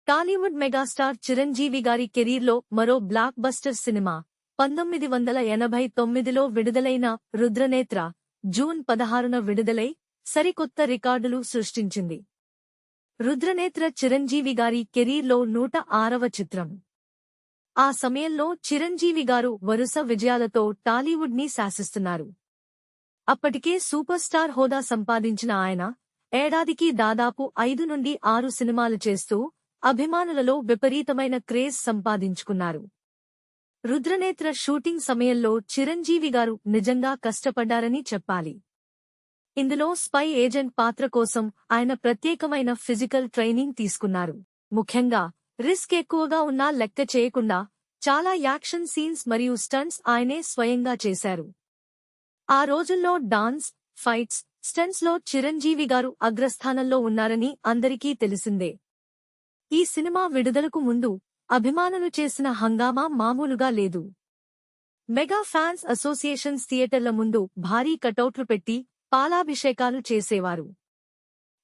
Tollywood megastar Chiranjeevi గారి కెరీర్లో మరో బ్లాక్ బస్టర్ సినిమా 1989లో విడుదలైన రుద్రనేత్ర జూన్ 16న విడుదలై సరికొత్త రికార్డులు సృష్టించింది. రుద్రనేత్ర చిరంజీవి గారి కెరీర్లో 106వ చిత్రం. ఆ సమయంలో చిరంజీవి గారు వరుస విజయాలతో టాలీవుడ్ ని శాసిస్తున్నారు. అప్పటికే సూపర్ స్టార్ హోదా సంపాదించిన ఆయన ఏడాదికి దాదాపు 5 నుండి 6 సినిమాలు చేస్తూ అభిమానులలో విపరీతమైన క్రేజ్ సంపాదించుకున్నారు. రుద్రనేత్ర షూటింగ్ సమయంలో చిరంజీవి గారు నిజంగా కష్టపడ్డారని చెప్పాలి. ఇందులో స్పై ఏజెంట్ పాత్ర కోసం ఆయన ప్రత్యేకమైన ఫిజికల్ ట్రైనింగ్ తీసుకున్నారు. ముఖ్యంగా రిస్క్ ఎక్కువగా ఉన్నా లెక్క చేయకుండా చాలా యాక్షన్ సీన్స్ మరియు స్టంట్స్ ఆయనే స్వయంగా చేశారు. ఆ రోజుల్లో డాన్స్, ఫైట్స్, స్టంట్స్ లో చిరంజీవి గారు అగ్రస్థానంలో ఉన్నారని అందరికీ తెలిసిందే. ఈ సినిమా విడుదలకు ముందు అభిమానులు చేసిన హంగామా మామూలుగా లేదు. మెగా ఫ్యాన్స్ అసోసియేషన్స్ థియేటర్ల ముందు భారీ కటౌట్లు పెట్టి పాలాభిషేకాలు చేసేవారు.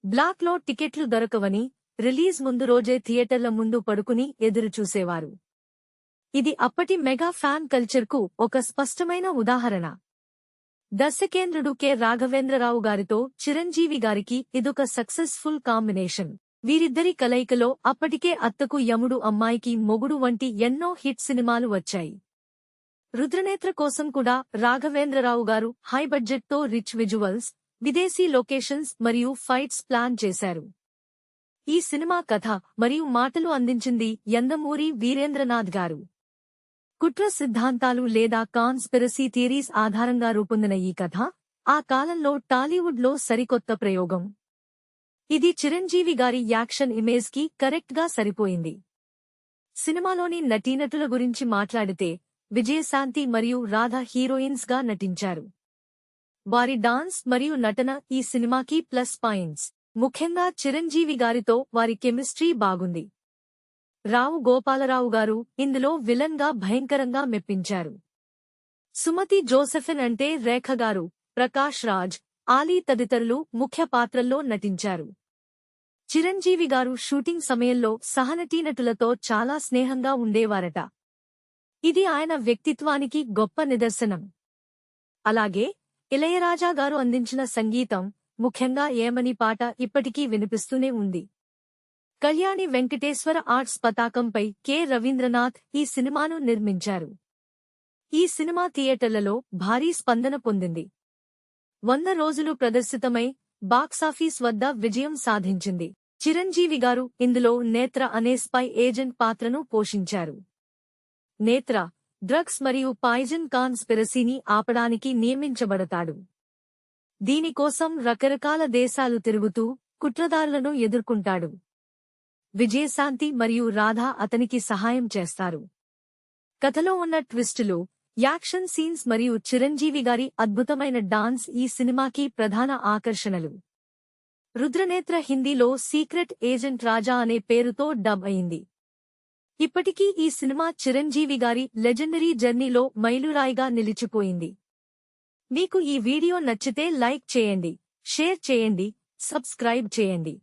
బ్లాక్ లో టికెట్లు దొరకవని రిలీజ్ ముందు రోజే థియేటర్ల ముందు పడుకుని ఎదురుచూసేవారు. ఇది అప్పటి మెగా ఫ్యాన్ కల్చర్కు ఒక స్పష్టమైన ఉదాహరణ. దర్శకేంద్రుడు కె. రాఘవేంద్రరావు గారితో చిరంజీవి గారికి ఇదొక సక్సెస్ఫుల్ కాంబినేషన్. వీరిద్దరి కలయికలో అప్పటికే అత్తకు యముడు, అమ్మాయికి మొగుడు వంటి ఎన్నో హిట్ సినిమాలు వచ్చాయి. రుద్రనేత్ర కోసం కూడా రాఘవేంద్రరావు గారు హై బడ్జెట్తో రిచ్ విజువల్స్, విదేశీ లొకేషన్స్ మరియు ఫైట్స్ ప్లాన్ చేశారు. ఈ సినిమా కథ మరియు మాటలు అందించింది యందమూరి వీరేంద్రనాథ్ గారు. కుట్ర సిద్ధాంతాలు లేదా కాన్స్పిరసీ థియరీస్ ఆధారంగా రూపొందిన ఈ కథ ఆ కాలంలో టాలీవుడ్లో సరికొత్త ప్రయోగం. ఇది చిరంజీవి గారి యాక్షన్ ఇమేజ్ కి కరెక్ట్ గా సరిపోయింది. సినిమాలోని నటీనటుల గురించి మాట్లాడితే విజయశాంతి మరియు రాధ హీరోయిన్స్ గా నటించారు. వారి డాన్స్ మరియు నటన ఈ సినిమాకి ప్లస్ పాయింట్స్. ముఖ్యంగా చిరంజీవి గారితో వారి కెమిస్ట్రీ బాగుంది. రావు గోపాలరావు గారు ఇందులో విలన్ గా భయంకరంగా మెప్పించారు. సుమతి జోసెఫిన్ అంటే రేఖ గారు, ప్రకాష్ రాజ్, ఆలీ తదితరులు ముఖ్య పాత్రల్లో నటించారు. చిరంజీవి గారు షూటింగ్ సమయంలో సహనటీనటులతో చాలా స్నేహంగా ఉండేవారట. ఇది ఆయన వ్యక్తిత్వానికి గొప్ప నిదర్శనం. అలాగే ఇళయరాజా గారు అందించిన సంగీతం, ముఖ్యంగా ఏమని పాట ఇప్పటికీ వినిపిస్తూనే ఉంది. కళ్యాణి వెంకటేశ్వర ఆర్ట్స్ పతాకంపై కె. రవీంద్రనాథ్ ఈ సినిమాను నిర్మించారు. ఈ సినిమా థియేటర్లలో భారీ స్పందన పొందింది. 100 రోజులు ప్రదర్శితమై బాక్సాఫీస్ వద్ద విజయం సాధించింది. చిరంజీవి గారు ఇందులో నేత్ర అనే స్పై ఏజెంట్ పాత్రను పోషించారు. నేత్ర డ్రగ్స్ మరియు పాయిజన్ కాన్స్పిరసీని ఆపడానికి నియమించబడతాడు. దీనికోసం రకరకాల దేశాలు తిరుగుతూ కుట్రదారులను ఎదుర్కొంటాడు. విజయశాంతి మరియు రాధ అతనికి సహాయం చేస్తారు. కథలో ఉన్న ట్విస్టులు, యాక్షన్ సీన్స్ మరియు చిరంజీవి గారి అద్భుతమైన డాన్స్ ఈ సినిమాకి ప్రధాన ఆకర్షణలు. రుద్రనేత్ర హిందీలో సీక్రెట్ ఏజెంట్ రాజా అనే పేరుతో డబ్ అయింది. ఇప్పటికీ ఈ సినిమా చిరంజీవి గారి లెజెండరీ జర్నీలో మైలురాయిగా నిలిచిపోయింది. మీకు ఈ వీడియో నచ్చితే లైక్ చేయండి, షేర్ చేయండి, సబ్స్క్రైబ్ చేయండి.